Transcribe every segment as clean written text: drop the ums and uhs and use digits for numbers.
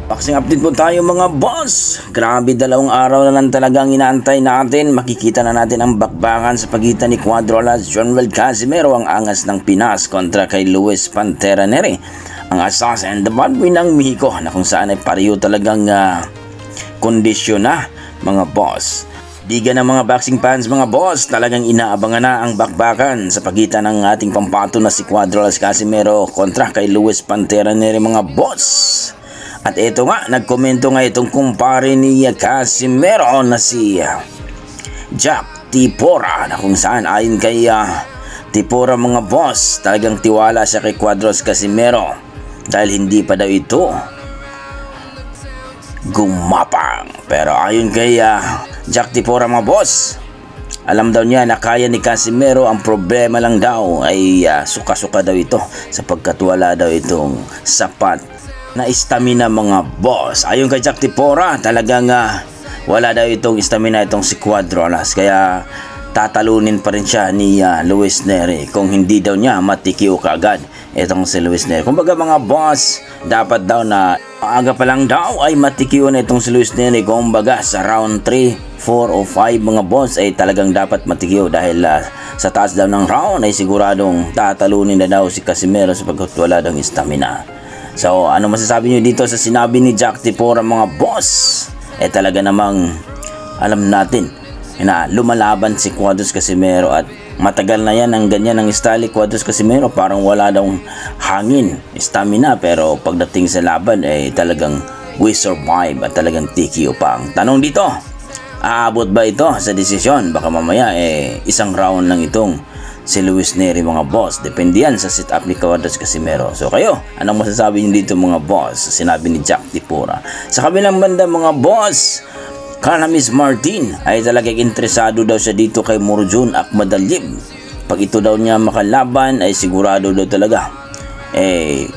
Boxing update po tayo mga boss. Grabe, 2 araw na lang talagang inaantay natin. Makikita na natin ang bakbakan sa pagitan ni Cuadro-Las Jonrel Casimero, ang angas ng Pinas kontra kay Luis Pantera Nery, ang asas and the bad boy ng Mexico, na kung saan ay pareho talagang kondisyon na mga boss. Biga ng mga boxing fans mga boss, talagang inaabangan na ang bakbakan sa pagitan ng ating pampato na si Cuadro-Las Casimero kontra kay Luis Pantera Nery mga boss. At ito nga, nagkomento nga itong kumpare ni Casimero na si Jack Tipora, na kung saan ayon kay Tipora mga boss, talagang tiwala siya kay Cuadro-Las Casimero dahil hindi pa daw ito gumapang. Pero ayon kay Jack Tipora mga boss, alam daw niya na kaya ni Casimero. Ang problema lang daw ay suka-suka daw ito, sapagkat wala daw itong sapat na stamina mga boss. Ayon kay Jack Tipora, talagang wala daw itong stamina itong si Cuadro-Las, kaya tatalunin pa rin siya ni Luis Nery kung hindi daw niya matikiw kaagad itong si Luis Nery. Kumbaga mga boss, dapat daw na maaga pa lang daw ay matikiw na itong si Luis Nery. Kumbaga sa round 3, 4 o 5 mga boss ay talagang dapat matikiw, dahil sa taas daw ng round ay siguradong tatalunin na daw si Casimero sapagkat wala daw stamina. So ano masasabi nyo dito sa sinabi ni Jack Tipora mga boss? Talaga namang alam natin na lumalaban si Cuadro-Las Casimero, at matagal na yan ang ganyan ang style ni Cuadro-Las Casimero. Parang wala daw hangin, stamina, pero pagdating sa laban ay talagang we survive at talagang TKO pa. Ang tanong dito, aabot ba ito sa desisyon? Baka mamaya isang round lang itong si Luis Nery mga boss. Depende yan sa sit-up ni Cuadro-Las Casimero. So kayo, anong masasabi nyo dito mga boss sa sinabi ni Jack Tipora? Sa kabilang banda mga boss, Carl-James Martin ay talagang interesado daw siya dito kay Murjun Akhmadalib. Pag ito daw niya makalaban ay sigurado daw talaga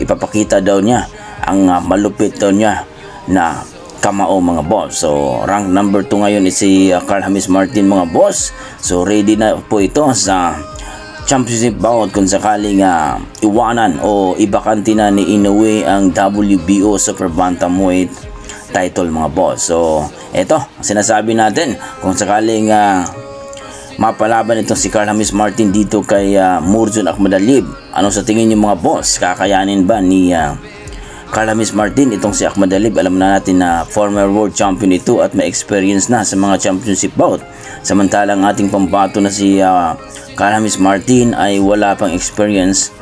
ipapakita daw niya ang malupit daw niya na kamao mga boss. So rank number 2 ngayon is si Carl-James Martin mga boss. So ready na po ito sa championship bout kung sakaling iwanan o ibakante na ni Inoue ang WBO Super Bantamweight title mga boss. So eto, sinasabi natin, kung sakaling mapalaban itong si Carl-James Martin dito kay Murjun Akhmadalib, ano sa tingin niyo mga boss? Kakayanin ba ni Carl-James Martin itong si Akhmadalib? Alam na natin na former world champion ito at may experience na sa mga championship bout, samantalang ating pambato na si Carl-James Martin ay wala pang experience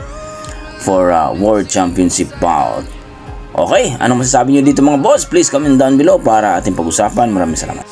for world championship bout. Okay, anong masasabi nyo dito mga boss? Please comment down below para ating pag-usapan. Maraming salamat.